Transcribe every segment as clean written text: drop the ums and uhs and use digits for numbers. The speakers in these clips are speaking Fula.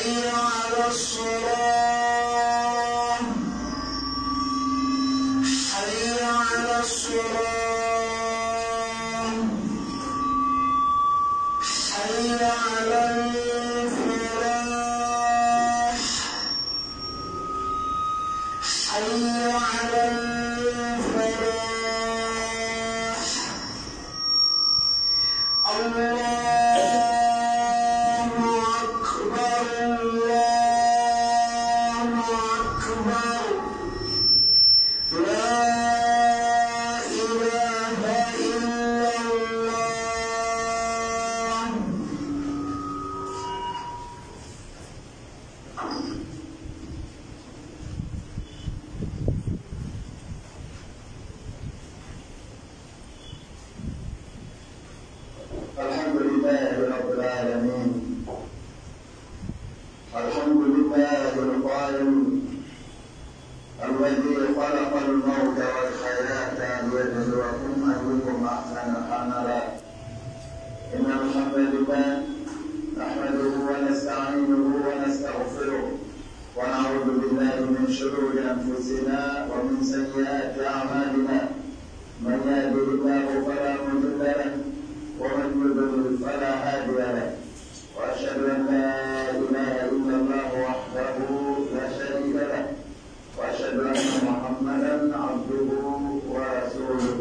حي على الصلاة حي على الصلاة حي على الفلاح حي على الفلاح الله أكبر الله أكبر لا إله إلا الله. الحمد لله رب العالمين. الحمد لله القائم الذي خلق الموت والحياة ليبلوكم أيكم أحسن عملا. إن الحمد لله نحمده ونستعينه ونستغفره ونعوذ بالله من شرور أنفسنا ومن سيئات أعمالنا. من يهده الله فلا مضل له ومن يضلل فلا هادي له. وأشهد أن لا إله إلا الله وحده لا شريك له وأشهد أن محمدا عبده ورسوله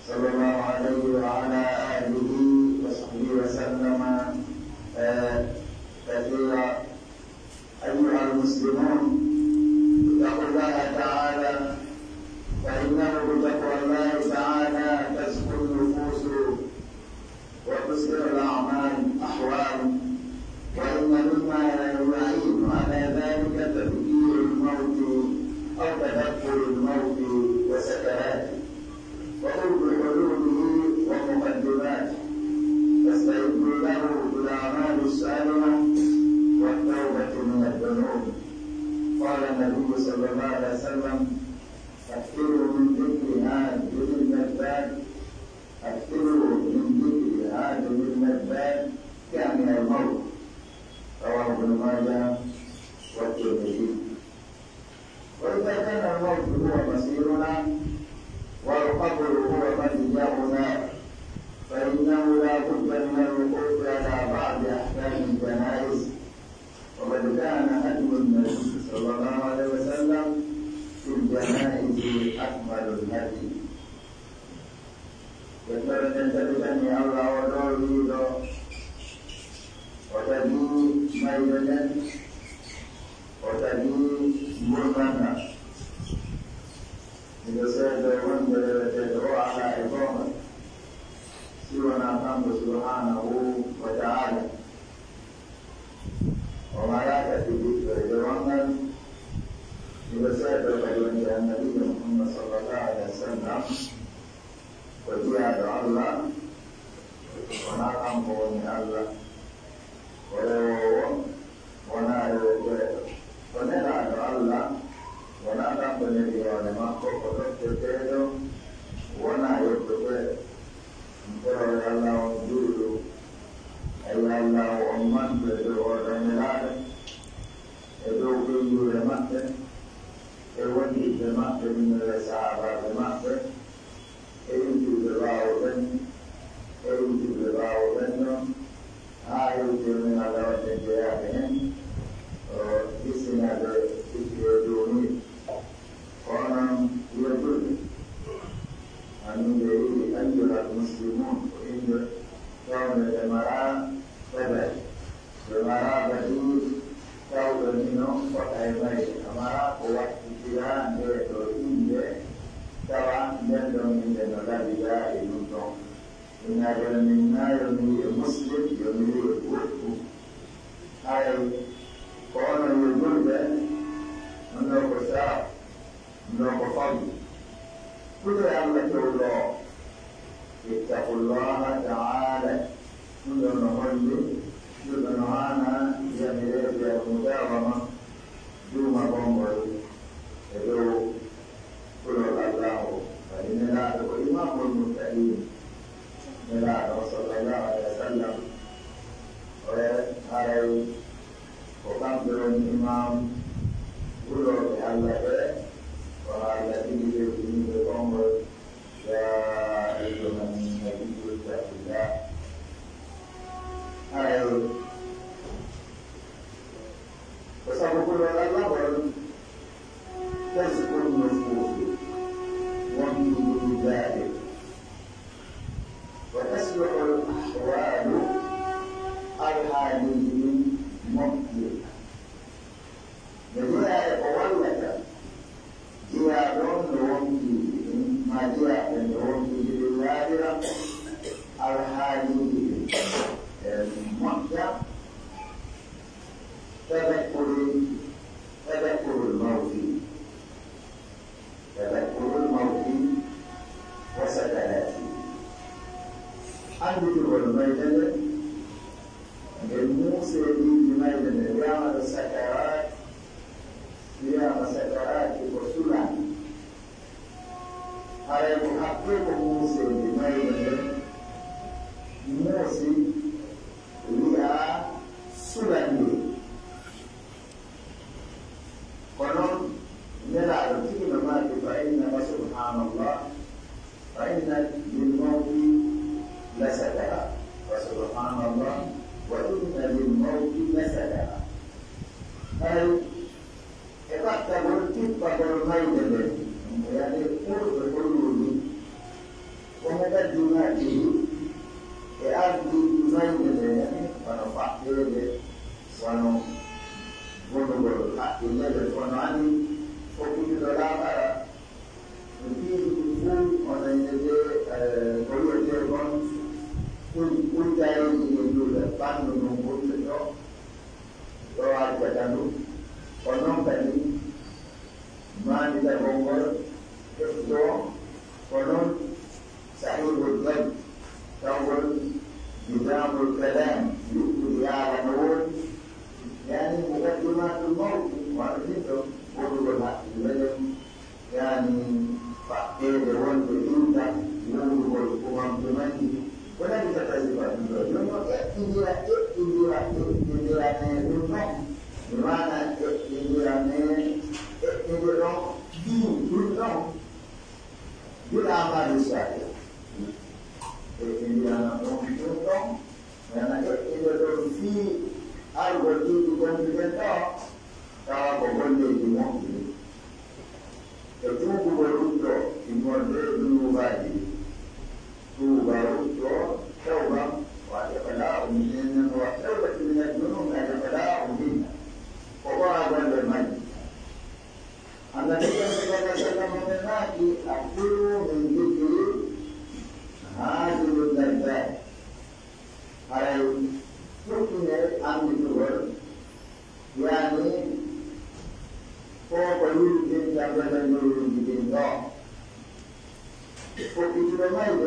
صلى الله عليه وعلى آله وصحبه وسلم كثيرا. أيها المسلمون اتقوا الله تعالى فإنه بتقوى الله تعالى تزكو النفوس وتصلح الأعمال أحوال. وإن مما يعين على ذلك تذكير الموت أو تذكر الموت وسكراته وقرب حلوله ومقدماته. فاستعدوا له بالأعمال الصالحة والتوبة من الذنوب. قال النبي صلى الله عليه وسلم: أكثروا من ذكر هذه اللذات أكثروا من ذكر هذه اللذات كان الموت. رواه ابن ماجه والترمذي. وإذا كان الموت هو مصيرنا والقبر هو ملجأنا فإنه لا بد من الوقوف على بعض أحكام الجنائز. وقد كان هدي النبي صلى الله عليه وسلم في الجنائز أكمل الهدي. يقول تنتبهني الله ودوله وتدين ميلة وتدين مرمنا. إذا سيدة وانجل تدعو على إقامة سوى نعم سبحانه وتعالى وملائكة الذكر جوانا. إذا سيدة وانجل النبي محمد صلى الله عليه وسلم وجاء الله ونعم بوني الله ونرى الله ونعم بني ونما كوكتيرو ونعيبه نقول الله وجوده أي الله ومن بدو ونرى إدو بيو لمكة إودي لمكة من الصحابة لمكة إنتو بلاوين إنتو بلاوين هاي من على وجههم اسم هذا يدوني وانا يقول أن أيها المسلمون وإن كون الجماعة تبعي جماعة بديل كون منهم وأيمين جماعة قوات الجيران يدوني طبعا يدون من النبي يدون إن هذا منا يمي المسلم يمي الوقت هاي كون يقول ده منه قصار منه فضل كل أمر الله. اتقوا الله تعالى كل نهل كل نهانا يميل بالمداومة دون ضمر يدعو كل الله فإن لا إمام المتقين صلى الله عليه وسلم وعلى وكان الإمام ولو الله وعلى كل يوم الأمر يا أيها النبي اتق الله أيوه وسأقول الله تذكر النفوس ومن ذلك وتصلح الأحوال الحالية ممكنة بجاء أولك جاء ممكن ما جاء ممكن بالله الحالية ممكنة تذكر الموت وسكناته عندك والميدان الموسى بميدان يعمل السكرات وسلام على محقق موسى بميدان موسى لها سلام ونون نلعب فيما مات فإنما سبحان الله فإن للموت لسكرات وسبحان الله وإن للموت لسكرات أي إذا تقول الميت يعني قرب الحلول ومقدماته لأرض الميت يعني ونفعله ونقول حق الله ونعني وكل دلالة وفيه الفول ونجد قلوة الجربان كل دائم يقول فانو نقول له رواد جدانو ونوم تاني ما نتبعور كفتو ونوم صحيح الضب تقول نظام الكلام يقول يا نقول يعني مقدمات الموت وعرفته قولوا الحق الملم يعني فأكيد الوان بالإنتا يقولوا الأمم بمني ولا بتتزفى لما بمعنى بالأعمال الصالحة في algo tudo quando tentar estava bobando de monte eu tudo garoto e morder no vale tu garoto tauba olha para o menino no hotel que tinha não era para o menino o agora mais anda chegando essa menina aqui aquilo menino do Notre aí Porque ambil yani perlu dijaga dulu di bawah. Porque itu memang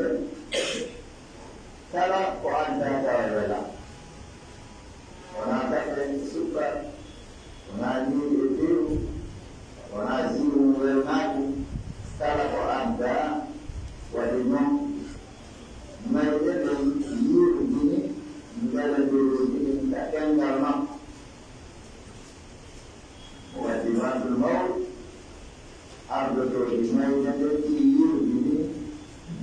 kalau anda tahu orang tak suka orang itu orang ziu mengaku kalau anda wajibnya mereka ini dalam diri takkan dalam wajibatul maut abdul ismail dan tiur ini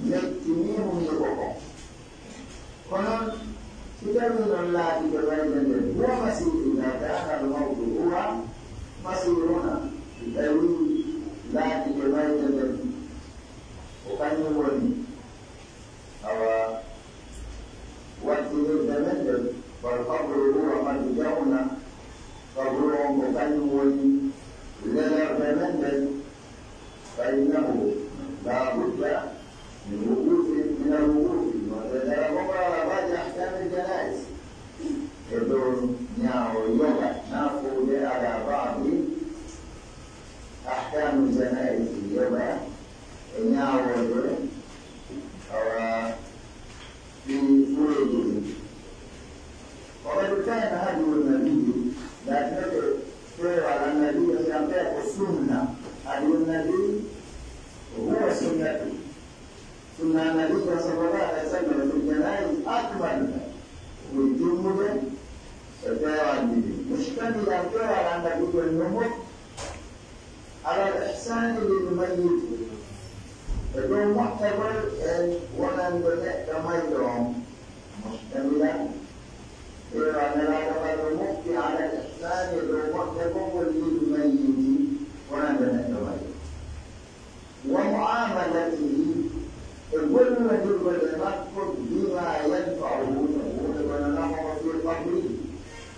nekini menyekokoh konon kita menolak diberikan dan dua masih tidak kalau mau dua masih rona dari lagi diberikan dan bukan nyuwani awak waktu zaman berkabur orang dijauhna kabur orang bukan wali lelah zaman dan bainahu labudda min wuquf min al-wuquf wa dalam beberapa banyak ahkam al-janaiz itu nyawa yoga nafu dia ada bagi ahkam al-janaiz yoga nyawa itu في فروضه وقد كان هدي النبي لكن سير على النبي سيعطيك السنة هدي النبي هو سنته سنة النبي صلى الله عليه وسلم في الجنائز أكمل والجمهور سترى النبي مشتملا على نبي النمط على الإحسان للميت بدون معتبر ومن بدأ كميتهم مشتملا على النمط على الإحسان للمعتبر للميت ومن بدأ كميت ومعاملته كل من يذكر بما ينفعه وننفع في قبره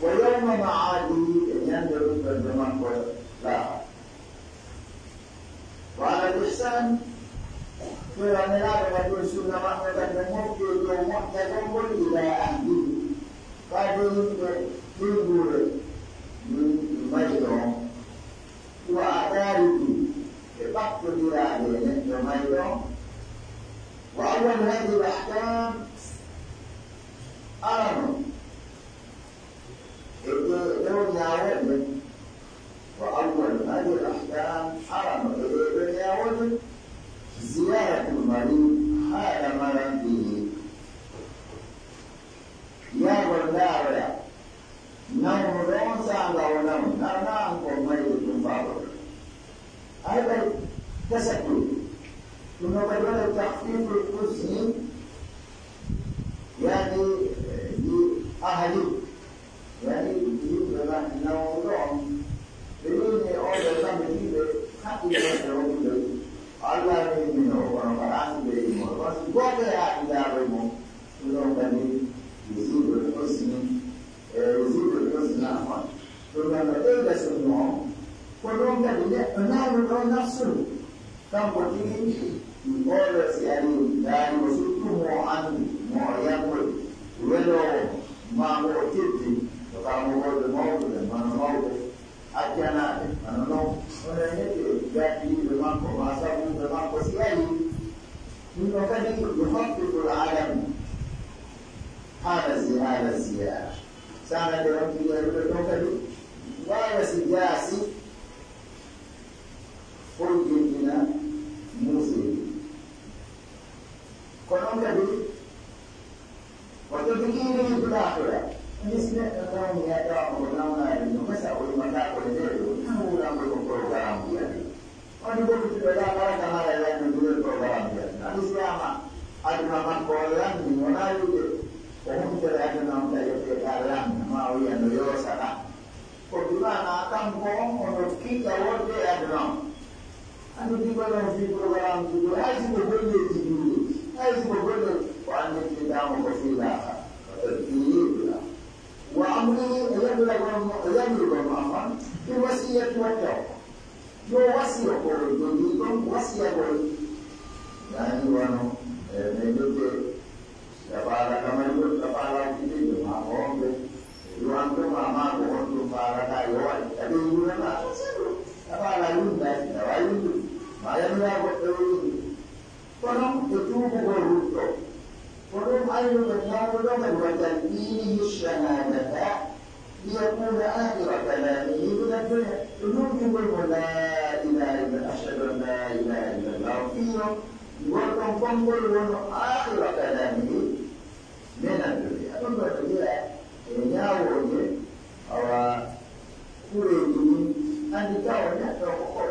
ويوم معاده ينظر بالجماعة لا وعلى الإحسان في رمضان يقول سنة محمد الموت يوم محتكم إلى أهله قد ينظر من ميدان وأعتارض بقصد إلى أهله ميدان وأول هذه الأحكام أرموا لو يعود وأول هذه الأحكام حرم ابن يعود زيارة المريض حال مرضه يا والدار نوم روسا أو نوم نرنام مريض فاضل هذا تسكت ثم بدل تخفيف الحزن يعني لأهله يعني يجيب لنا النوم بدون أوضة تمثيل حتى يجب الله منه ورفعان بإيمان بس قوة يعني دارمه ولو كان يزيد الحزن أمان ثم بدل سنهم كلهم كان ينام نفسه كم قتيل يقول يعني وسطه عنه ما يقول ولو ما موتيتي وكان يقول الموت لما الموت أجناد أنا نو ولا يجي جاتي بماكو ما سابو بماكو سيالي من كان يخطط العالم هذا الزيارة سنة درمتي يقول كذي ولا سياسي فوجئنا موسى كلهم كذي وتذكيري بالآخرة نسمع أنهم يتعاملون أنهم مسأول مكاكل ذلك نحن نعمل بروغرام يعني ونقول في الولاء كما لا نقول البروغرام يعني الإسلام أدنى من قولان من ولا يوجد وهم تلعبنا يتعلم ما هو ينويوسنا وبما نعتمهم ونفكي يورد أدنى أنا ديبنا في بروغرام تقول هذه بقول وأن الكتاب وسيلة وتذكير وأمره يبلغ معهم في وصية والتوبة جو وصية قول وصية قول يعني وانو نجد لفعل كما يقول لفعل كتير ما هم يوانتم ما قولتم فعل كايوان تبين ما لفعل يوندس نوايون ما يملا قولتم فنم تتوب قولتم فنم أيضا يقولون وتنبيه الشهادة ليكون آخر كلامه من الدنيا يقول لا إله إلا أشهد أن لا إله إلا الله فيه وتنقل آخر كلامه من الدنيا ثم تقول يا وجه أو كوريين أن يتعود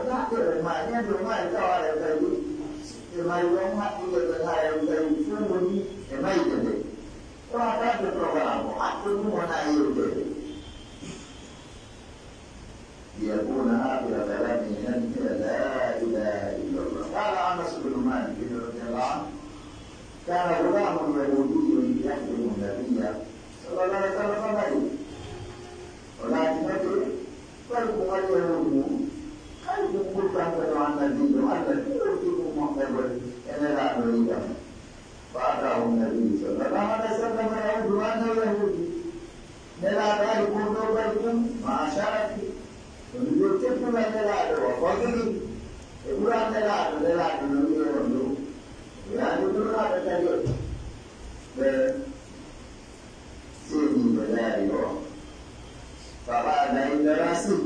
نحن ما يدعو ما يتعود ما يوم حتى يفهمني ما يدري وهذا البرنامج حتى هنا يدري ليكون آخر كلامه من لا إله إلا الله قال أنس بن مالك رضي الله عنه كان غلام يهودي يخدم النبي صلى الله عليه وسلم ولكن فالقوا اليهود قلب كل عن النبي الذي يرتب محتوى إلى لا نريده فأتاه النبي صلى الله عليه وسلم يعود أنه يهودي نلا ذلك نوبلكم مع شرفه ونجرتكم أن نلا وفضله يقول أن نلا نريده يعني يقول هذا تجد بسيدي بلاري فقال إن راسي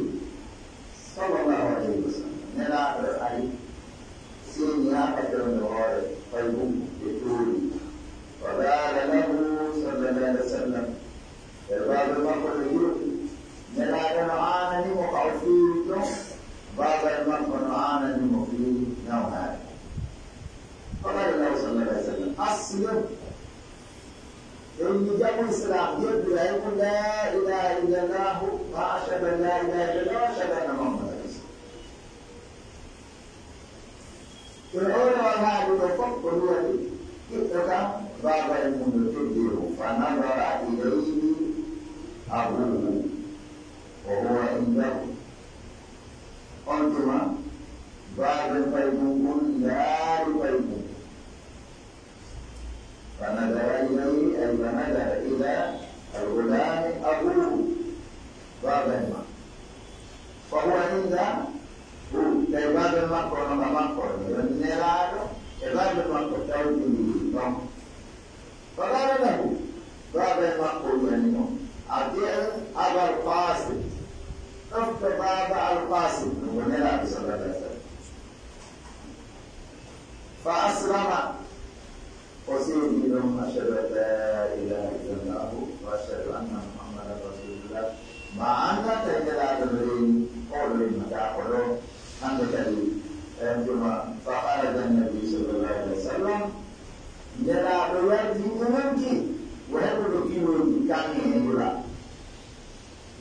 صلى الله عليه وسلم نلا عليه سيني أكثر من غيره قلبه يتولي وقال له صلى الله عليه وسلم الباب المقر يقول نلا لا يقول لا إله إلا الله وأشهد أن لا إله إلا الله وأشهد أن محمدا رسول الله. الأولى والهادي تفكر ولي اتقى باب المنتظر فنظر إليه أبوه وهو عنده قلتما باب الفيبون لا الفيبون فنظر إليه أي فنظر إلى الغلام أبوه باب الماء فهو عنده باب الماء ونما ماء ونرى باب الماء توجيه فقال له باب الماء يعني أطيع أبا القاسم افتح باب القاسم ونرى صلى الله عليه وسلم فأسلم وسيدي لهم أشهد أن لا إله إلا الله وأشهد أن محمدا رسول الله مع أن تجد الأمرين قول المتاعب أنت تجد عندما فخرج النبي صلى الله عليه وسلم جرى بيده ممكن ويقول فيه كان يقول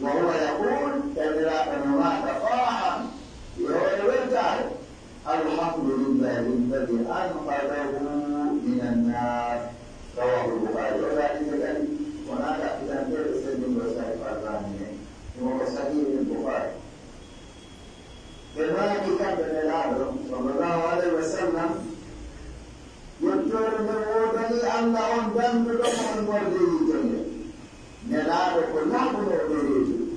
وهو يقول تجرى أنه تفاحم يقول الحمد لله الذي أنقذه من النار رواه البخاري وذلك ونادى في تنبيه السلم وسائل فوزاني وهو صحيح البخاري كذلك كان النبي صلى الله عليه وسلم يذكر من وضعي أنهم دم لهم والدين نلعب كلهم والدين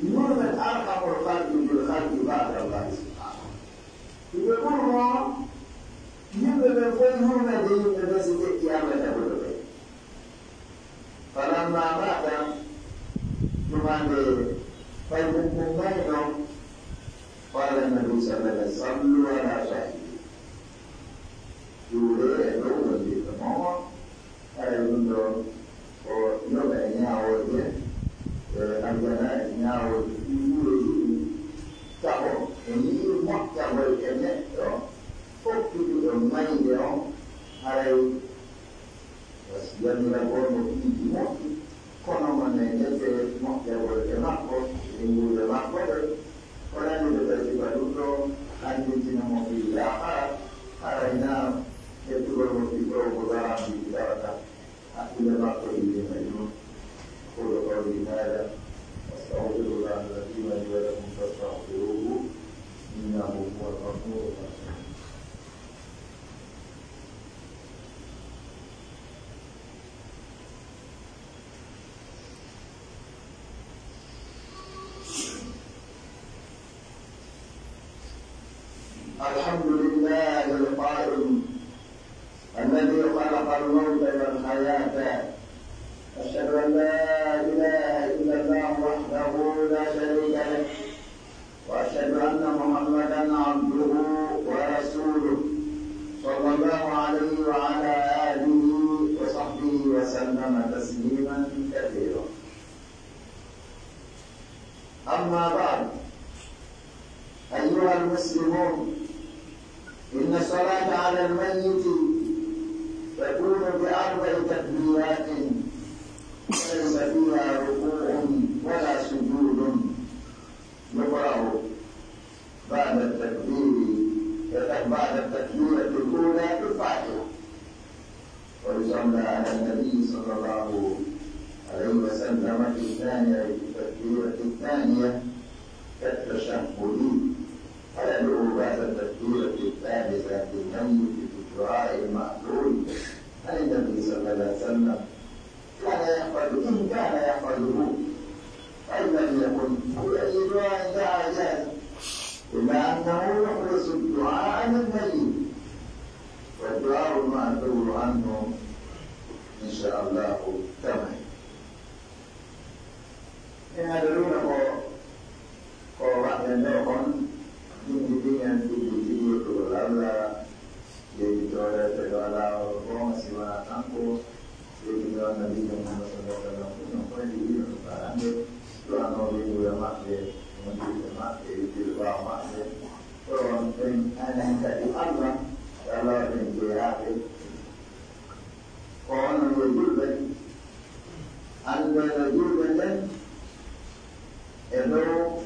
يوم أرحم الخلق بالخلق بعد الله سبحانه يقول يبقى فهم الدين بس قيامة بالله فلما مات يمان فيبقوا بينهم قال النبي صلى الله عليه وسلم صلوا على شهيد يقول يوم اللي تمام يقول يوم يناول الجنائز يناول tahu ini makna berkene yo fokus di main dia hari wasiat nila bono ini moti kono mana jadi makna berkene aku minggu depan orang itu dari baru andi cina mobil apa hari ini itu baru propager di daerah aku lepas ini itu kalau di daerah أستغفر الله الذي لي ولكم فاستغفروه إنه هو الغفور الرحيم. الحمد لله القائم الذي خلق الموت والحياة أشهد أن لا إله إلا الله وحده لا شريك له وأشهد أن محمدا عبده ورسوله صلى الله عليه وعلى آله وصحبه وسلم تسليما كثيرا. أما بعد أيها المسلمون إن الصلاة على الميت تكون بأربع تكبيرات ليس فيها ركوع ولا سجود يقرأ بعد التكبيرة الأولى بالفاتحة ويصلى على النبي صلى الله عليه وسلم في التكبيرة الثانية كالتشهد ويدعو بعد التكبيرة الثالثة بالميت بالدعاء المأثور عن النبي صلى الله عليه وسلم كان يحفظ إن كان يحفظه فإن لم يكن بأي دعاء دعا جاز إلا أنه يخلص الدعاء عن الميت والدعاء المأثور عنه إن شاء الله تمام. إن هذا orang yang dapat dengan video itu lalu jadi orang segala orang siapa angku jadi orang nabi yang Muhammad SAW pun jadi orang orang orang yang masih masih di luar masih orang yang dari Allah kalau yang jahat orang yang berbuat anda Hello,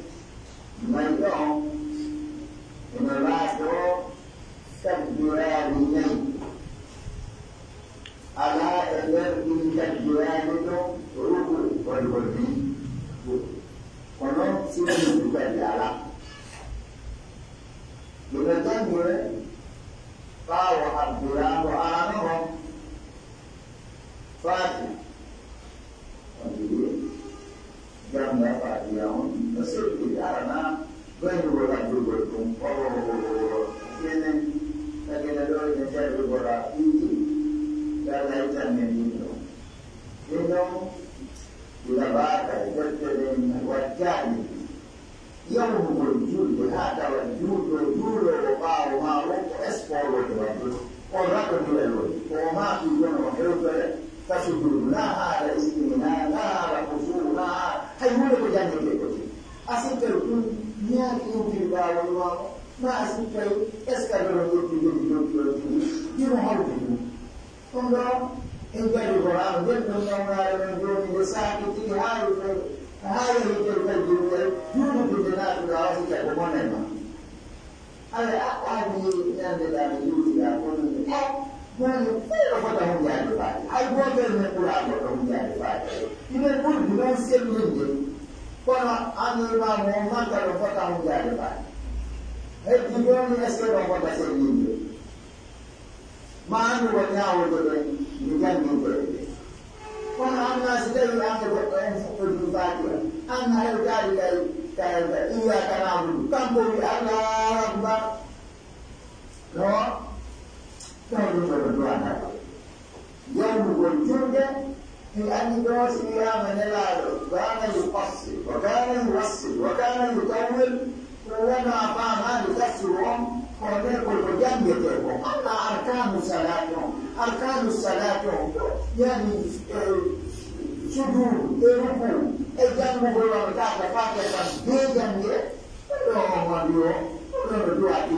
my dog, in the last door, February. Allah in February, Ruku, or Bodi. Kono, sini bukan Allah. Bukan gue, kau abdiran, kau anak Fati. Jam berapa dia? Masih di karena baru berlaku ini lagi ada yang jadi berat ini dalam jalan ini. Ini tidak bagai berjalan wajah yang berjudi ada judul mau ekspor orang kedua orang itu فشكرنا على استمنانا على قصورنا هيقول لك جانب كده أسيب تقول نياك يمكن باوي ما أسيب تقول إسكابر يمكن دي محاولة تقول إن جاء القرآن جد من يوم من دون يساعد تيجي هاي يمكن الجنة يوجد الجنات العاصي كمونة على أقوى من أن يوجد يقول Bueno, pero foto mundial de faz. Aí vou ver no curado foto mundial de faz. E depois de não ser lindo, quando a minha irmã monta no foto mundial de faz. É de bom é ser uma foto ser lindo. Mas não é nada de ninguém não pode. Quando a minha cidade anda com foto de faz, anda eu quero ir a canal, campo de Allah, não? كانوا يقولون يوم الجودة في أن يدرس أيام الهلال كان يقصر وكان يوصل وكان يطول وما قام لكسرهم ويقول بجنبهم أما أركان الصلاة يعني سجود ركوع الجنب هو بتاع فاتحة بجنبه ولا دعاء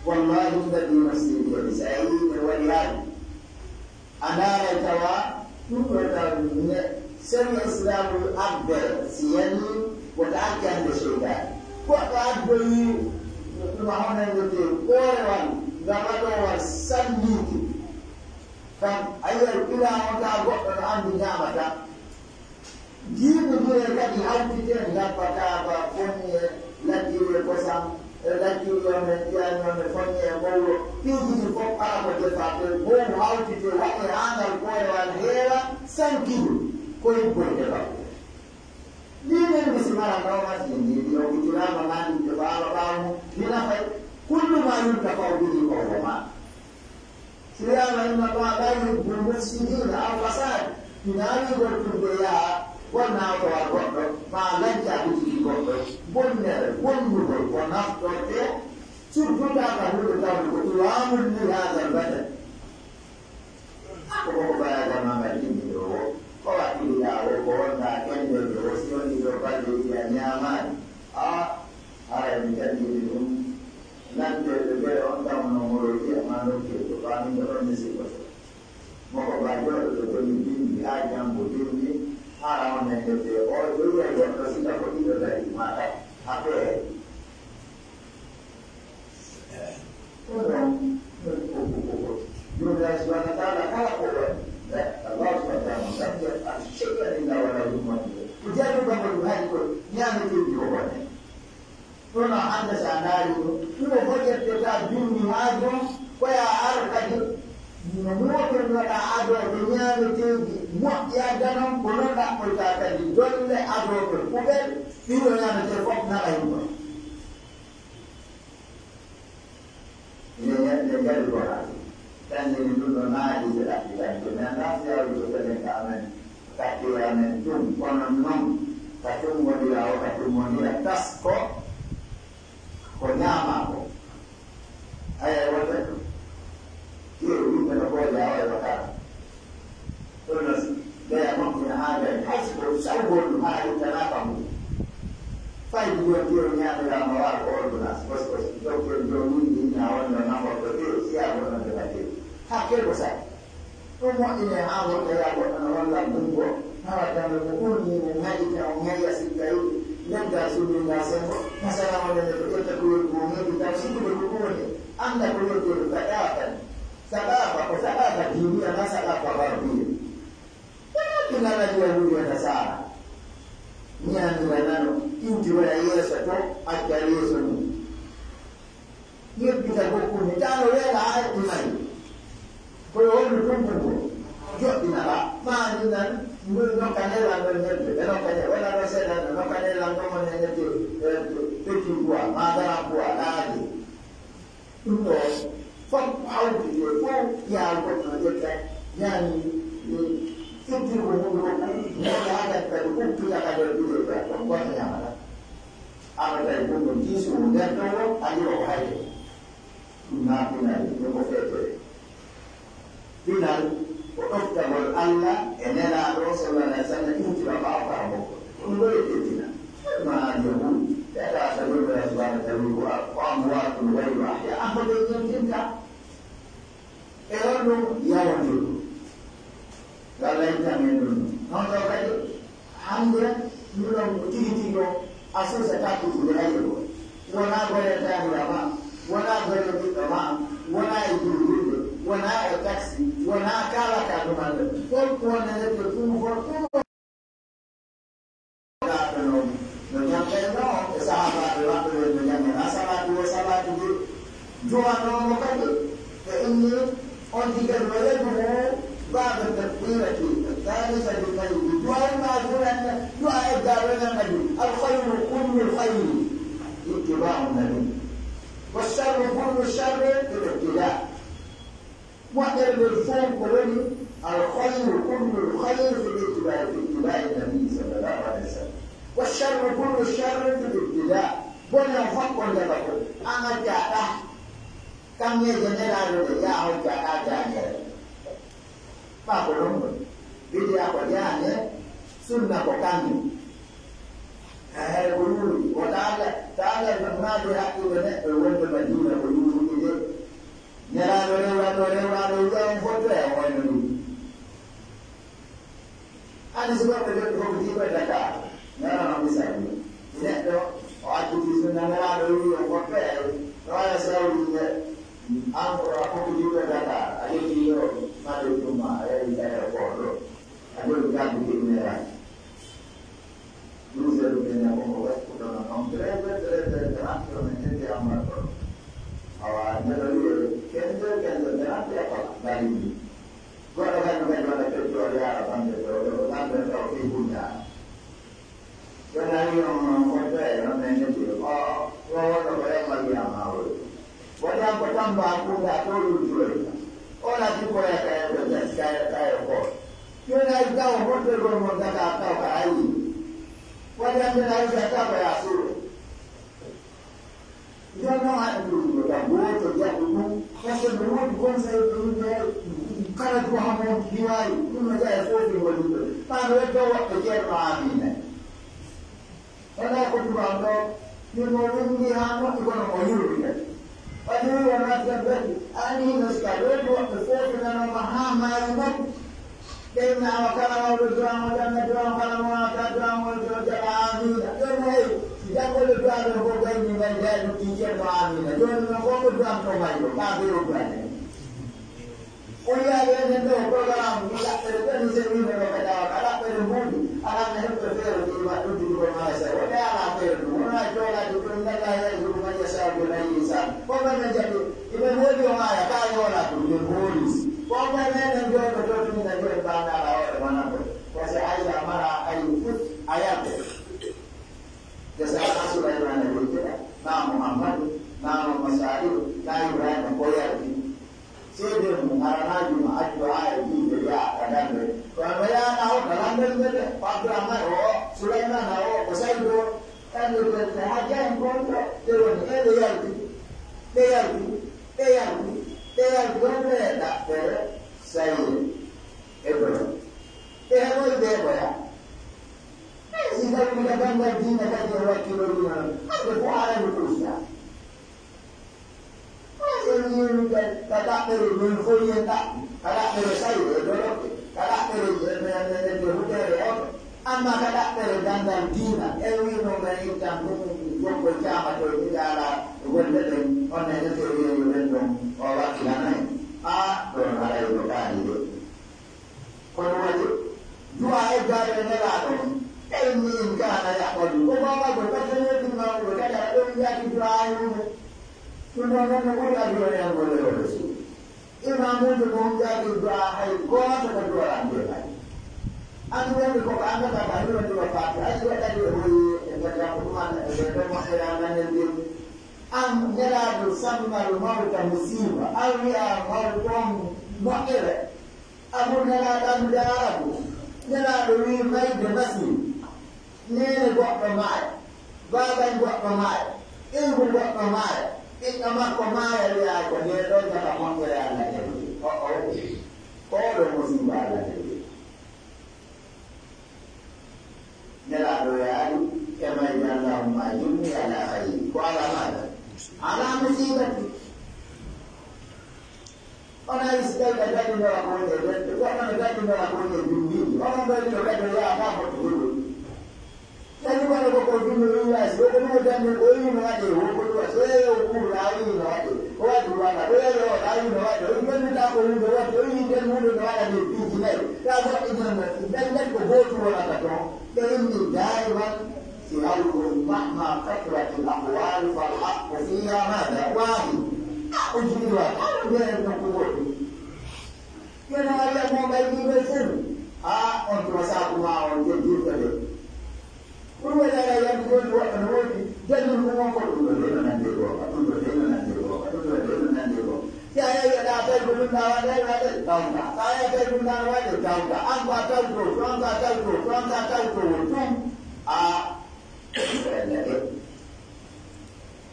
والله الذي نفسي بيده سعيد والياد أنا رأيتها سر الإسلام الأكبر سياني وتعكي عند الشيطان وأكبر المحونة التي قولا لغدوا السليك فأيها الإله وتعبقنا عن نعمة Jibu dia tadi auditnya dapat apa punya lagi kosong lagi yang punya baru tinggi kok apa dia baru auditnya lagi anal koran hera sangkiu koi boleh tak? Ini mesti malam kau masih ini dia bicara mana di bawah kamu dia apa? Kullu malu tak kau biji Koloma. Siapa yang nak lagi bermusyikin al-fasad? Dinari berkumpulnya. Wana wa godo ma lanja bi godo bonne wonu ko nafto te surtuta ka hudo ta ko tuamul ni hada bada ko ba da ma ma ni do ko wa ti ya ko na ken de do sio ni do ba de ya nyama ara ni kan ni dum nan de de on ta no mo ro ya ma no ke to ba ni do ni se ko mo ko ba do to ni ni a jam bo ni Orang yang kerja, orang dulu yang berkasih tak pergi dari mana? Apa? Orang jumlah sebanyak tanah apa? Allah SWT mengajar asyikkan indah wala rumah itu. Jadi bagaimana itu? Yang itu jawabannya. Karena anda sadar itu, kita boleh kita dunia aja, kaya arah Mungkin mereka ada dunia itu, muak ya dalam bulan tak percaya di dolle ada berkumpul, itu yang terfok nak itu. Ini yang jadi orang. Dan ini dulu nak dijelaskan. Kenapa saya itu terdengar katiran itu konon katung modal tas kok nyama kok. Ayah waktu Dia bukan boleh awal makan. Terus dia mungkin ada hasil sabun hari kenapa mu? Fai dua dia dalam awal ordonas, bos doktor Jomi ini awal nama betul siapa orang terkait. Hakir besar. Como ini hawa kaya ko na wala bungo, hawa kami ko uni ni ngai ka ngai asikai, nenda sulu ngasemo, masala wala ni kita kuwi bungo kita siku bungo ni. Anda kuwi tu kaya sababu dunia na sababu baru. Kila najua huyu ana sana. Nyani wanano inji wa Yesu to ajali Yesu ni. Hiyo bila hukumu tano wala hadi kwa hiyo tungu jo inala mani na no kanela ngene no kanela wala rasela no kanela ngoma ngene tukingwa madara kwa nadi tundo fam au ndio ya kwa ndio yani kitu ndio hata kwa kupiga kadri kwa kwa nyama ama ndio jinsi ndio alio hai na ndio fete final ofta Allah enela rasul Allah sana inti baba hapo ndio tena maana ndio dada sababu ya subhanahu wa ta'ala watu wale wahya hapo ndio tinka erono yao ndio wala itamendo ndio kaje hamdra ndio mtihitigo asasa tatu ndio wana gore tani ama wana gore kama wana iduru wana taxi wana kala kadumanda kwa wana yetu tumo no nyameno sahaba watu wenye nyamena salatu jua no mokadi inni ondiga wale بعد التكبيرة الثالثة للمجد دعاء معذورة دعاء الدعوة النبي الخير كل الخير اتباع النبي والشر كل الشر الابتلاء وحده بالفوق كلني الخير كل الخير في اتباع النبي صلى الله عليه وسلم والشر كل الشر في الابتلاء بنا فوق ولا بقول أنا جاء كم يجني على يا هو جاء Pak Kolomo, video apa dia ni? Sunnah kami. Kolomo, orang ada pernah dia tu benar, orang bermadina Kolomo ini. Nyala orang yang foto orang ini. Ada sebab dia berhenti berdekat. Nyala orang misalnya. Ini tu, waktu di sunnah nyala orang foto. Orang selalu aku juga berdekat. Ada dia malu cuma yang saya follow. Ada juga bikin merah. Dulu saya punya pengurus punya komputer terakhir menjadi amat. Awalnya dulu cancel nanti apa dari. Gua akan ada tutorial apa tahu ibunya. Karena yang komputer yang menjadi orang lagi yang mau. Wala pertama aku dah tahu dulu. Orang tu boleh kaya berjaya kaya kau. Kita tahu hotel rumah kita tahu kaya. Wajah kita tahu kaya asal. Jangan ada dulu. Kita buat kerja dulu. Kalau dulu bukan saya dulu kalau tu hamil diwai, tu macam foto dulu. Tapi kita buat kerja ramai ni. Kalau aku tu hamil, ni orang ni hamil tu kalau orang ni. Aduh, orang terbaik. Ani naskah waktu foto dengan mahama yang dia nak kalau berjuang kalau mau berjuang ini. Tidak boleh berjuang dengan ini dan tiada amin. Jangan mau berjuang kembali, tapi berjuang. Kuliah dia itu program tidak terjadi sendiri mereka ada perempuan, ada yang prefer di waktu di Malaysia. Ada anak perempuan, orang jualan di Indonesia yang rumah jasa jualan insan. Kau menjadi ibu dia mana? Kau orang tu dia polis. Kau mana jual betul ni jual barang orang mana pun. Kuasa ayah mana ayat. Jasa Sulaiman itu nama Muhammad, nama Masyarakat, nama Ibrahim Koyar. Sebelum mengarah cuma ajuai di dia kadang. Kalau dia tahu dalam benda Pak Rahman, Sulaiman, pasal itu kan dia sahaja yang kontrol. Terus dia kontrol tak saya. Ebro. Dia boleh dia. Jika kita bangga di negara wakil dunia, apa orang berusaha? Tak perlu menfolio tak, tak perlu saya. amma ka ɗaɓɓere gandal diina e wino ngani tan gongo caama to ɗiɗaala wonde ɗen onne defeereyo ɓen ɗon o wakkilanayi ɗon alay ɗo kaani de kono waɗi duwa e gaare nelaaɗo ey min kaana yaɓɓadu ko mamago pateneɗumawɗo kadi aɗa ɗon yaaki duwayumo ɗum ɗon noon no ɓuri aduyone an golleroɗo si imamude moom jaaki duwa hay gooto ko duwarande hay andu wonde koko andata ka hiwondiwa faati ay waɗaɗi e hoyi e gaddanko ɗuman e ɗo moƴƴere amanen ndin an nelaaɗo sammal mawta musiba an wiya mawɗon moƴƴere abu nelaaɗandude arabu nelaaɗo wi mayde masini nene goɗɗo maaya babay goɗɗo maaya ilgu goɗɗo maaya ɓiɗɗo makko maaya wiya ko nde ɗo jaka moƴƴere allah heɓi oɗo musiba allah heɓi nelaaɗo yaari emayde allahumma ajurni ala hayri ko ala maɗa ala musibati ona isdayɗa gaɗinora ko woni e ɓeɗɗo goɗɗono gaɗinora ko woni e bimbiɗi onon ɓayɗino kadi o yaha ka fotto ɗuɗo kadi waɗa koko duno wiwasi oɗo no dande o yino waɗe wokoɗuwa so yeyo kuuɗo a wino waɗe o waɗi waɗa o yeyo o a wino waɗe o gandita ko hunde waɗde o yi nden hunde no waɗa nde piiji nayi ta goɗɗinana ɗenɗen ko gootu wonata toon فإني دائما يقول مهما كثرت الأقوال فالحق فيها ماذا؟ واحد أجري واحد أنا غير نقول كنا على ما بيجي بسر أنت مساكم أنت جيتوا كل ولا يقول واحد واحد جل ما قلت له نندرو أقول له نندرو أقول له نندرو saya ada belum ada tahu tak saya belum ada tahu tak apa tahu tu orang tak tahu tu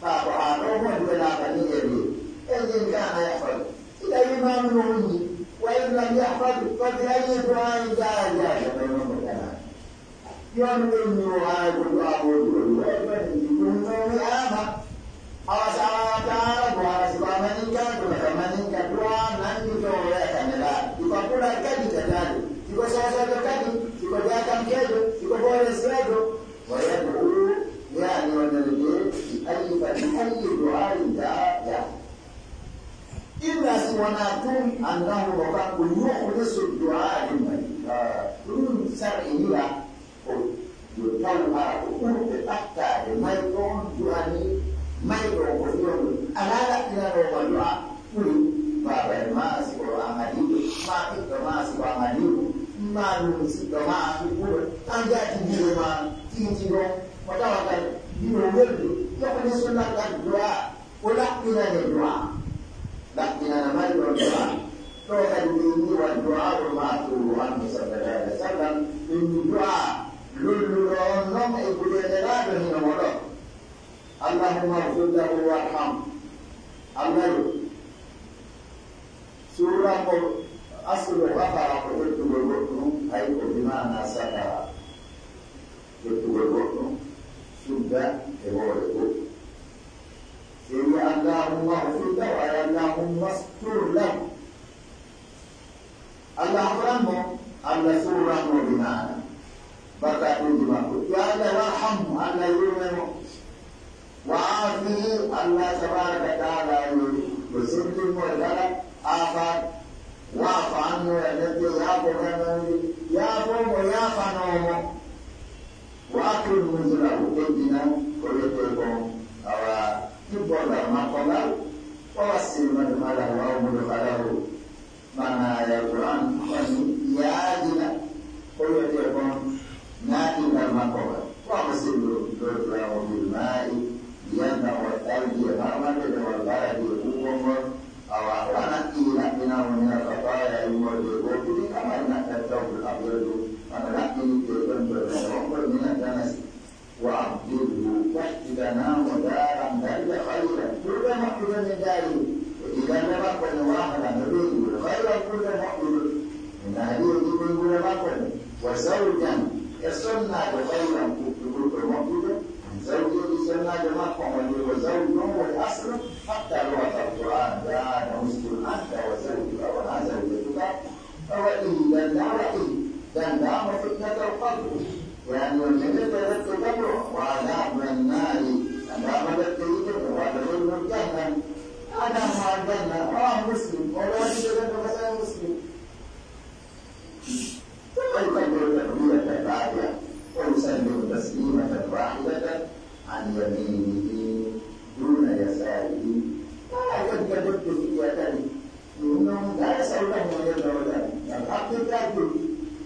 apa orang berlaku ni jadi ini kan ayat fal tidak imam nuni wa illa yahfad qad ayat doa jaga memang berkata yang ini ayat doa boleh apa awasawata buara sibamanika tunakamanika dua nanti toleka nela tukakula kadi katani siko sasa kadi siko jaka mkedo siko bora sedo wayadu yani wanalije ayi dua ya illa siwanatum annahu waqad yukhlisu dua liman turun syar'iyya yutawwa ukut hatta maikon duani maiko kofiyo alala ila roba doa kuli baba masi ko amadi ma ito masi ko amadi ma lu si do ma fi ko anja ti dire ma ti ro wata wata diro weldo to ko sunna ka doa wala ila ne doa la ila na mai doa to ka ni wa doa ma tu wa sallallahu alaihi wasallam ni doa lulu no ma ibule de la do ni no اللهم اغفر له وارحمه الله سورة أصل غفر قلت بالركن أي بمعنى سكر قلت بالركن سبة كبولته سيدي اللهم اغفر له أي اللهم استر له الله رحمه الله سورة بمعنى بركة جمعه يا الله وارحمه الله يرحمه وعافيه الله تبارك وتعالى يسلم ويغلق آفات واعف عنه الذي يعفو ويعفى نومه وأكرم نزله اهدنا ويتيكم أو يبرر ما قبل ووسل مدخله أو مدخله معنى القرآن يادنا ويتيكم ناتي ما قبل ووسل مدخله بالماء لأنه الثلج مرمد والبلد يقوم أو أحوانا إلى من الخطايا يمرد كما أن الثوب الأبيض أنا لكن يقول من الدنس وأبدله واحتدنا ودارا بل خيرا كل محدود من داره وإذا لم أكن واحدا نريد خيرا كل محدود من هذه يقول لم أكن وزوجا يصنع خيرا كل محدود زوجي بسنة جماعكم وزوج والأصل حتى لغة القرآن جاء مسلم أنت وزوجك وأنا زوجتك فوئه دندام فتنة القبر يعني والجنة تذكر وعذاب النار عذاب التيجر وعذاب الجنة أنا مع الجنة مسلم ولا يجب مثلا مسلم ثم يكبر تكبيرة الرابعة ويسلم تسليمة واحدة عن يمينه دون يساره لا يكبر تكبيرة إنهم لا يسألون من يدعون الحق الكافر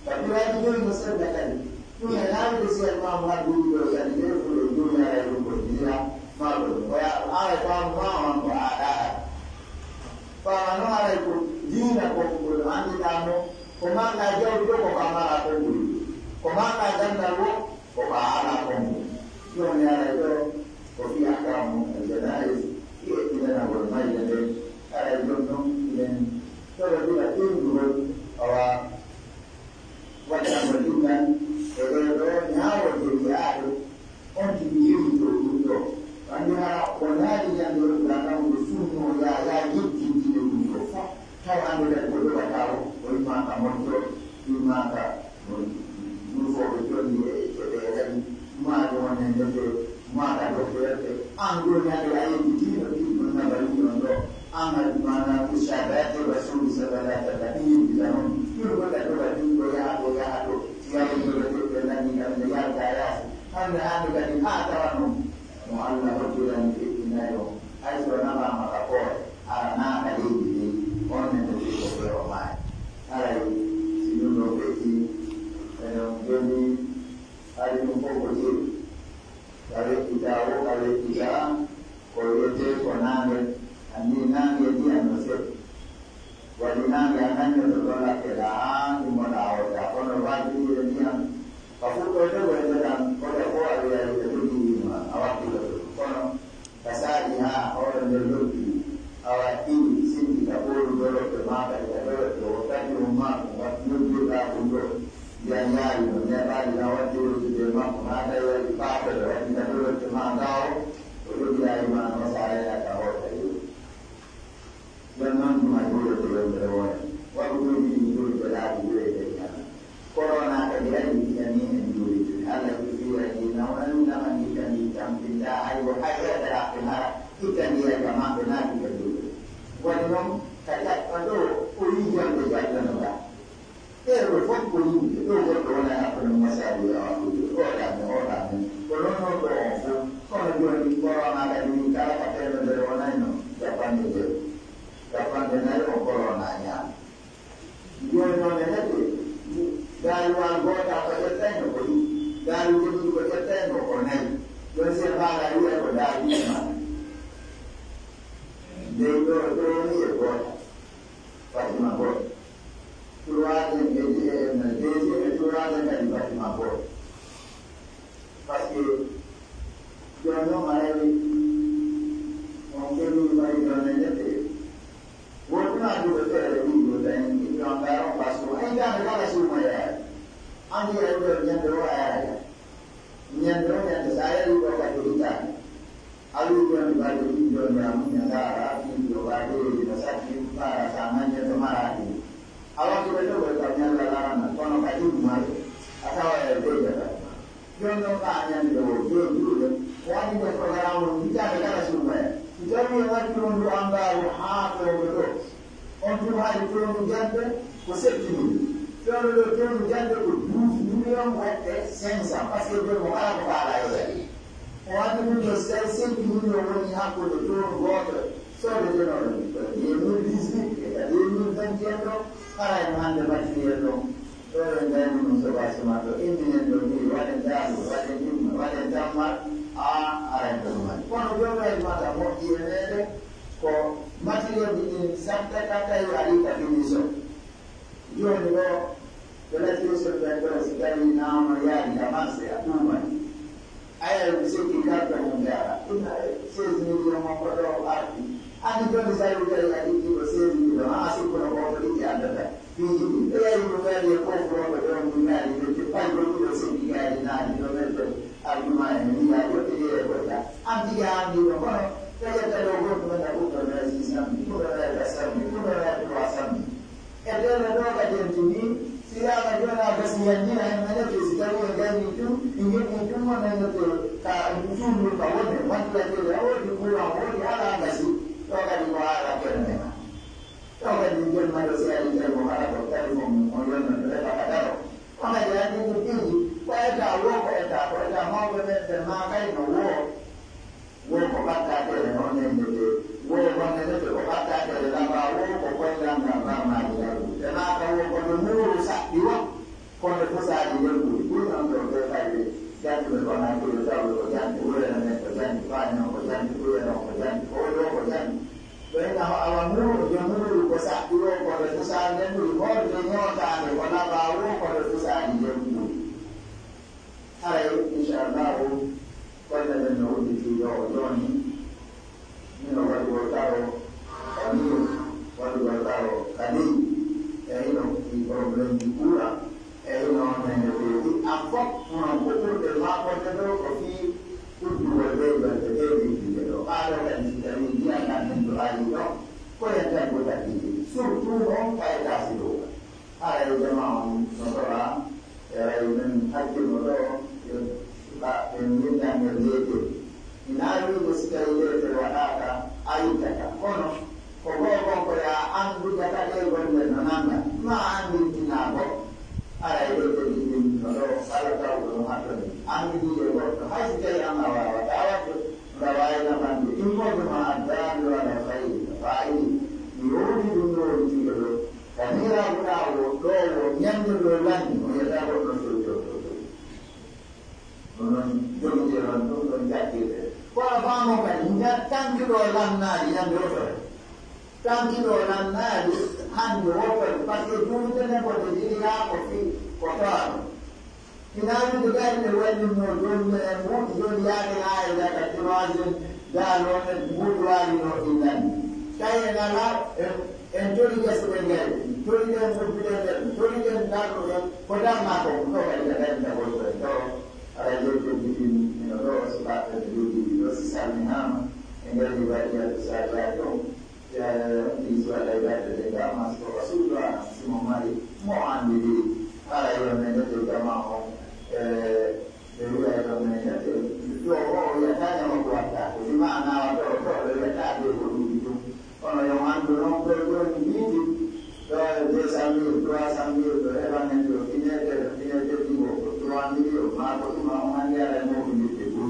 فبلا يجوز مسلمة لا يجوز الإمام هذه يعني يدخل الدنيا يدخل فيها ما بقول ويا فهم ما وعلى فأنا عليكم دينكم بالعند كانوا وما نجاو جو كما أقول وما نجاو كما أقول يوم يا وفي أحكام الجنائز إذا نقول ما يجوز على الجنة إذا ترى تقول أو وتعملون ويقولون يا وجه يا أنت بيجوا تقولوا أنا ونادي يقول لنا وسنو يا جدي تقولوا فهذا يقول لك وما كمل وما نفوق الدنيا ما دون يجوا ما كدوكر أنقول يا جدي تقولوا نبلغ أنا mana usaha Rasul sallallahu alaihi wasallam itu berkata ya siapa yang berani dengan cara anda kan atawan mualla berjalan di nayo aiso nama makapor ana kali ini orang itu beromai alai sinuno beti jadi ada numpuk kecil kalau kita koyote konane Ani nanti dia masuk, wali nanti akan bertolak ke dalam dimana awak kono wajib dia kafu kono berjalan kono dia itu di awak itu kono kasarinya orang berluti awak ini sini kapur dorong ke mata dorong ke rumah buat juga untuk dia nyari menyerah awak itu di rumah ada yang dipakai orang kita dorong ke mata untuk dia iman masalah atau Jangan cuma dulu berlawan. Waktu ini dulu berlaku dengan Corona terjadi di sini dulu. Allah itu lagi nawan nawan kita di campur dah. Ayo adalah benar kita dia kama benar kita dulu. Wanita kata kalau ujian berjalan dah. Pun itu Corona apa masalah itu orang. Kalau Corona tadi kalau kata berlawan itu Jepang itu. Kapan dengar Coronanya? Dia namanya tu, Jalo anggota percetakan pun, Jalo itu percetakan pun naik. Jadi siapa lagi yang berada di mana? Dia ni buat, pasti mampu. Keluar yang dia keluar yang pasti mampu. Pasti, jangan malah mungkin mari jangan jadi. Walaupun betul itu dan itu orang pasal, enggak ada semua ya. Andi ada yang dua ya. Yang dua yang saya juga pakai kita. Alu yang baru itu yang menyadar itu baru dimasak kita samanya kemarin. Awak itu bertanya dalam kono kaji mari atau ada beda. Jangan tanya dulu. Wanita program kita ada semua. Jadi waktu itu anda hafal betul. Untuk hari itu janda, kusepti. Kalau itu janda itu dunia buat sensa, pasti bermuara kepada itu. Waktu itu saya sendiri dunia orang hafal betul buat. So betul orang. Dia bisnis, dia janda. Kalau yang anda baca itu, orang yang mencoba semua itu, ini yang wadah jamak. Ada teman. Kalau dia berada mau dia ko material ini sampai kata yang ada di Indonesia. Dia juga berarti sebenarnya sekali nama yang diambil tuman. Ayat bisiki kata menjara. Ina sezini yang memperoleh arti. Ada juga saya udah lagi di sezini. Masih pun orang beli ada. Ini dia juga dia kau orang mengenali itu. Pai betul sezini kali nanti betul. Argumen ini ada dia berada. Anti yang di mana? Saya terlalu banyak dari sistem itu dari dasar itu dari kuasa. Ada dua kajian ini. Siapa yang ada siapnya yang mana fisik yang itu musuh kawan ni, macam tu dia, oh di pulau, oh di ala nasi, kau kan di mana kerana? Kau kan di mana saya di mana kau telefon, orang mereka kata, orang dia ni tinggi, kau ada mau benar makai no, kau kata kerana orang ni, orang ni tu kau kata kerana bawa, kau yang nama dia, kerana kau mulu saktiwa, kau berusaha dia tu, orang tu berkata. Jangan berkonak itu tahu jangan boleh jangan banyak jangan boleh jangan boleh jangan. Mereka awam mulu yang mulu besar dulu pada besar dan dulu baru dengarkan pada baru pada besar dia dulu. Hari Inch'Allah pada menurut itu orang ini orang bertahu orang bertahu kali ini problem kurang. Non apa mengukur delapan itu kopi untuk berbeda berbeda ada kan dari dia akan menjual itu kau yang tak boleh ini suruh orang FAITES itu ada jemaah orang yang hakim orang yang suka meminta berbeda ini sekali terwakata ayat kono kau ya anu jaka dia berbeda nama anu tinabo ada itu di kalau tahu macam angin dia buat hai sekali anak awak bawa nama itu impor ada dua fai yuri dulu itu kami tahu kalau yang dulu lagi mereka betul belum jalan tu menjadi kalau kamu kan ingatkan kita lama yang dulu kan kita lama hanya orang pasti dulu ni boleh jadi apa sih kotor. Kita ni juga ni wajib mungkin dia kena ada kecuali jalo ni bukan orang saya nak enturi kesebenarnya, enturi yang berbeda, enturi yang dalam pada mata kita ada yang boleh ada jadi sebab itu Saliman yang dibaca saya tu. Di suara dari masuk Rasulullah semua mari mohon diri ada yang menjadi jamaah dari yang menjadi itu orang yang tanya membuat di mana orang yang tadi itu kalau yang mandu orang berbuat ini dia sambil hewan itu ini dia timbul tuan dia mahu orang yang mau itu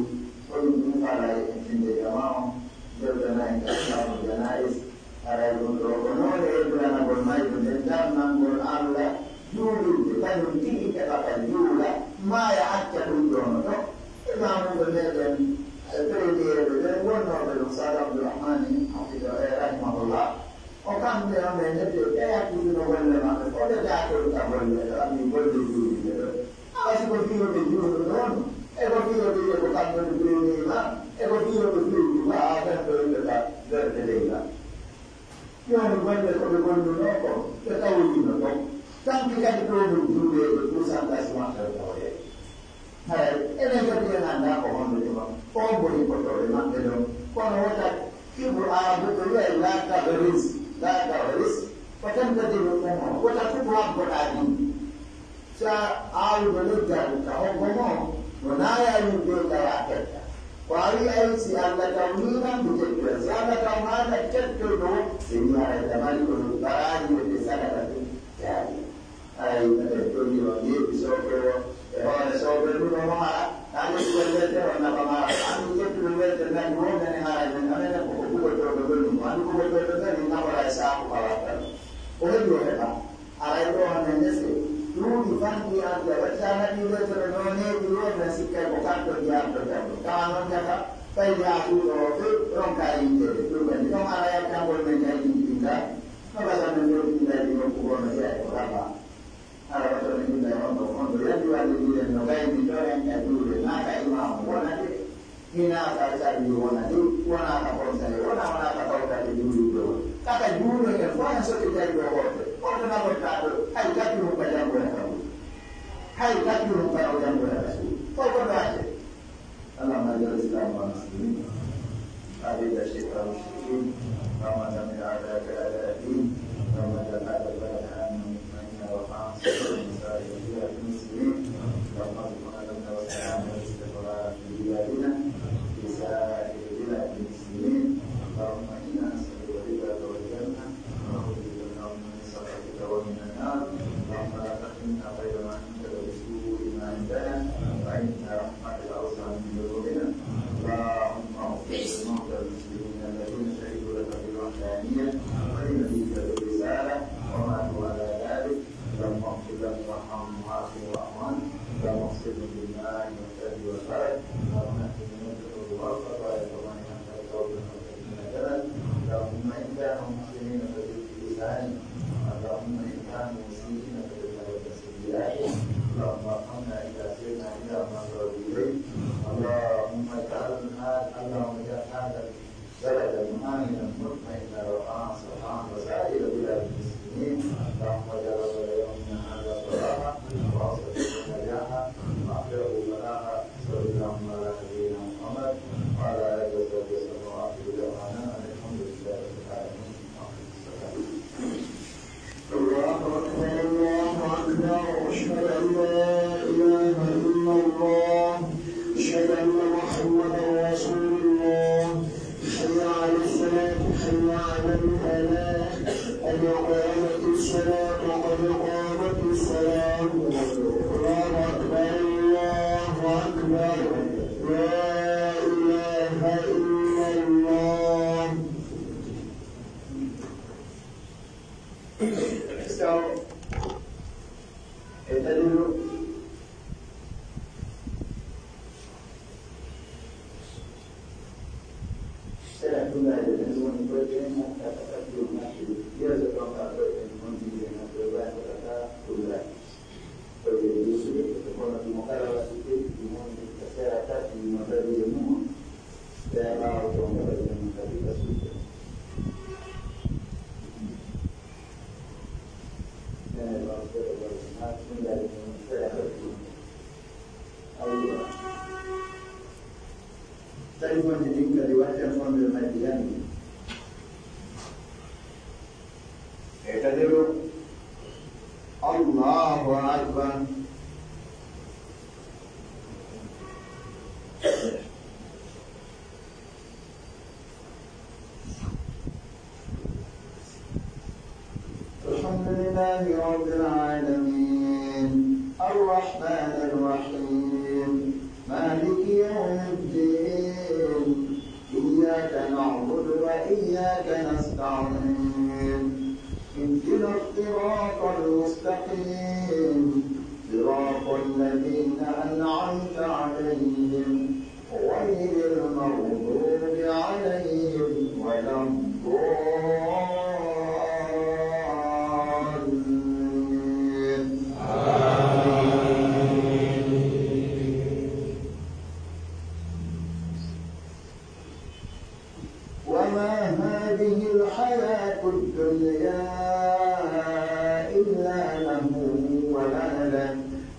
orang pada ini jamaah berkenaan dengan jenayah ada untuk menolak berana bermain dan menggol Allah dulu kita mungkin katakan dulu maya akan dulu no imam berdan terjadi dan warna Ustaz الرحمن rahimahullah orang dia menjadi kayak dulu boleh maka pada jatuh tak boleh kami boleh dulu apa seperti itu dulu non berfiro bukan berdiri lah berfiro ada berdekat berdekat yang banyak orang dulu ketahui dulu kan kita dulu berusaha semua tertawa hai ini kerja anda orang itu orang boleh berdoa macam kalau kita ibu abu itu lah favoris macam tadi rumah kita tu buat berani saya alu belajar kau ngomong menaya yang dia katakan Wali ay si Allah kaulinan begitu. Si Allah kaumana cetul do. Ini ada tamali ko barani de sana tu. Jadi ay betul ni episode orang sobre dulu mama. Kami sudah lihat orang mama. Kami cetul lihat dengan orang yang ada dengan buku betul. Kami betul ni nama rasa aku kawakan. Oleh dua hal. Ada orang yang nasi. Dulu fanti ada wacana di luar terone di luar nasi kai bukan kerja berjalan. Kalau mereka pergi aku orang kaya itu kan kalau ada yang boleh menjadi kita, kalau menjadi kita di bukan saja apa. Ada orang yang tidak orang yang jual di luar negara di luar yang dulu nak imam orang itu hina kata di orang itu orang apa pun saya orang apa kata di dulu. Kata dulu yang orang seperti itu orang nak berkata, hai kaki rumah yang boleh kamu, hai kaki rumah yang boleh kamu. Kau berkata, Allah mengajar Islam Muslim, ada syekh Muslim, Ramadan ada keadaan, Ramadan ada keadaan, mana wafat, Muslim, Ramadan ada keadaan, Istighfar, اللهم اغفر له وارحمه وعافه وامان اللهم اغسله بالماء والثلج والبرد اللهم اهدنا نجده والخطايا كما انت التوبه من الجلل اللهم ان كانوا محسنين فزد في لسانه اللهم ان كانوا مسيئين فتجاوز سيئاتهم اللهم ارحمنا اذا سرنا الى ما صاروا اليه اللهم اجعل هذا البلد امنا مطمئنا رخاء سرحان وسائر بلاد المسلمين اللهم اجعل يومنا هذا صلاحا واصلح نجاحا واخره بلاغا صلى اللهم على نبينا محمد وعلى اله وصحبه وسلم واخر دعوانا الحمد لله رب العالمين. الله اكبر الله اكبر اشهد ان لا اله الا الله اشهد ان محمدا رسول الله حي على الصلاه حي على الفلاح قد قامت الصلاه قد قامت الصلاه الله اكبر الله اكبر لا اله الا الله. So, اعتدلوا سيكون هذا العنوان البرجين حتى تقدم الناس يرزق الله المنزلين الرواية كلها فيجوز تكون المقاربة في المنزل كسيرة في مبادئ النمو لا يعرف مبادئ المنزل السلطة تعرفون تلك الرواية من المديان اعتذروا الله أكبر. الحمد لله رب العالمين الرحمن الرحيم مالك يوم الدين إياك نعبد وإياك نستعين اهدنا الصراط المستقيم صراط الذين أنعمت عليهم غير المغضوب عليهم ولا الضالين. وما هذه الحياة الدنيا إلا له ولهو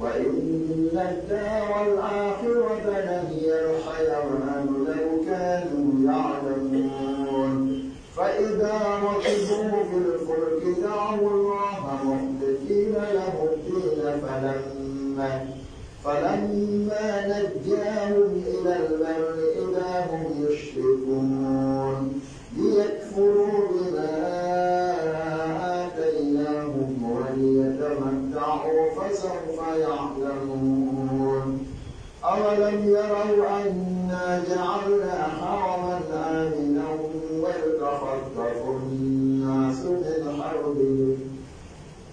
وإن الدار الآخرة لهي الحيوان لو كانوا يعلمون. فإذا ركبوا في الفلك دعوا الله مخلصين له الدين فلما نجاهم إلى البر إذا هم يشركون ليكفروا بما آتيناهم وليتمتعوا فسوف يعلمون. أولم يروا أنا جعلنا حرما آمنا ويتخطف الناس من حولهم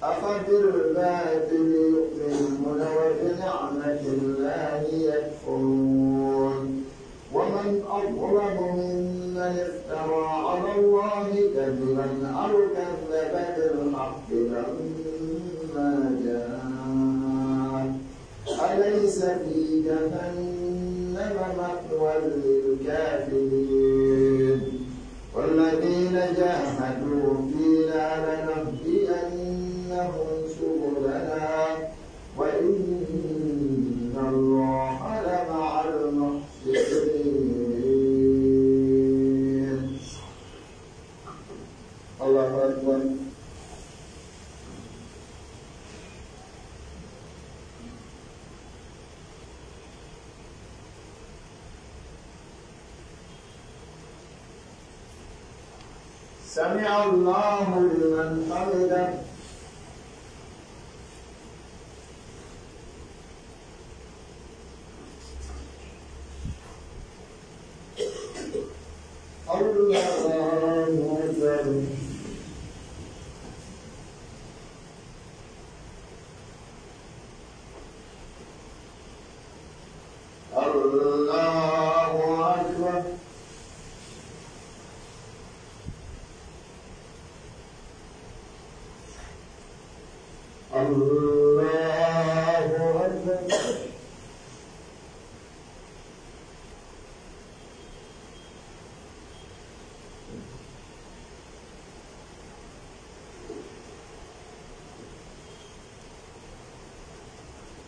أفبالباطل يؤمنون وبنعمة الله يكفرون. ومن أظلم ممن افترى على الله كذبا أو كذب بالحق لما جاء أليس في جهنم مثوى للكافرين. والذين جاهدوا فينا لنهدينهم سبلنا وإن الله لمع المحسنين. الله أكبر. سمع الله لمن حمده. الله أكبر. الله أكبر الله أكبر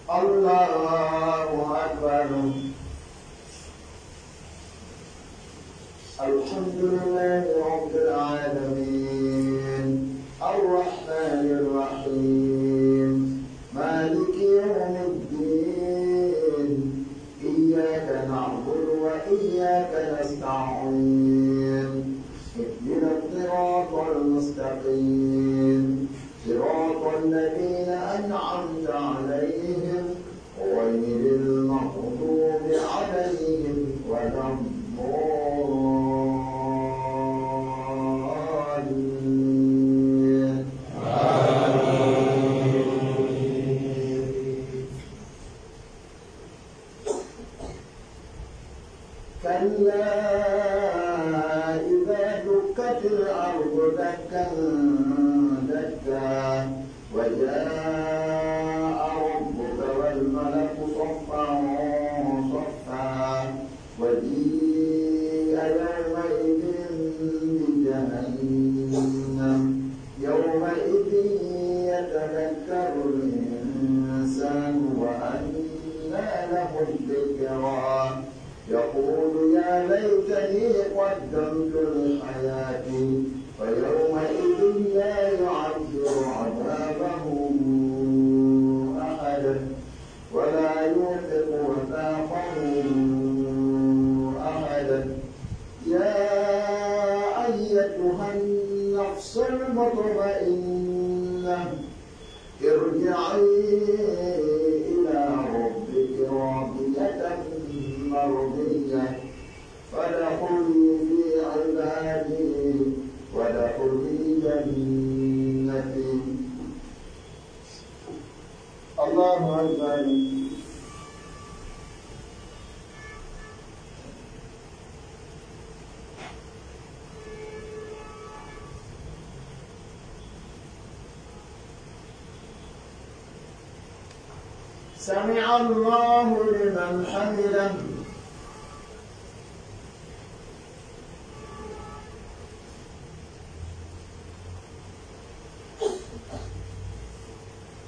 الله أكبر الحمد لله رب العالمين الرحمن الرحيم مالك يوم الدين إياك نعبد وإياك نستعين اهدنا الصراط المستقيم صراط الذين أنعمت عليهم غير المغضوب عليهم ولا الضالين كلا إذا دكت الأرض دكا دكا وجاء ربك والملك صفا صفا وجيء يومئذ بجهنم يومئذ يتذكر الإنسان وأنى له الذكرى يقول يا ليتني قدمت لحياتي فيومئذ لا يعذب عذابه أحد ولا يوثق وثاقه أحد يا أيتها النفس المطمئنة ارجعي إلى ربك راضية مرضية فادخلي في عبادي وادخلي جنتي الله أكبر سمع الله لمن حمده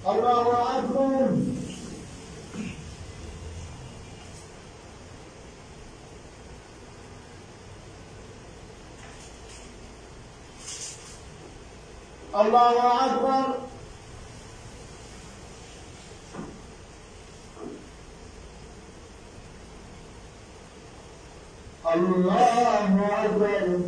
الله أكبر الله أكبر الله أكبر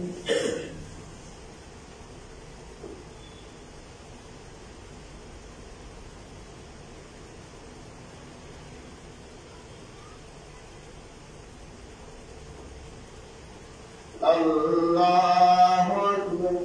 الله أكبر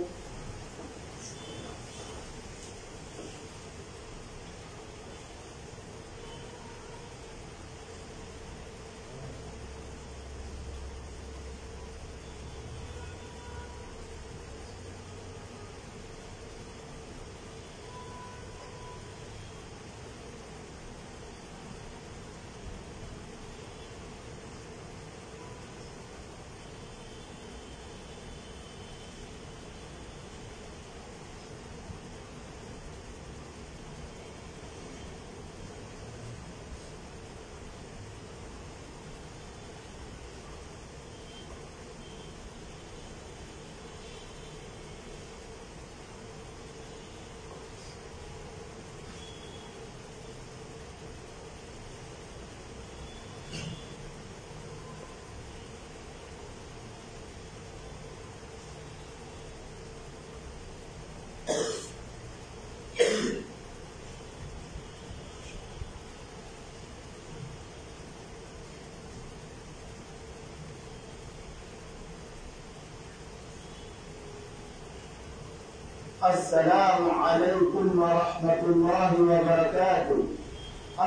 السلام عليكم ورحمة الله وبركاته.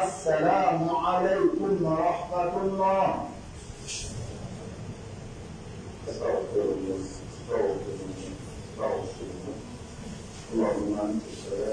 السلام عليكم ورحمة الله استغفر الله استغفر الله استغفر الله اللهم انت السلام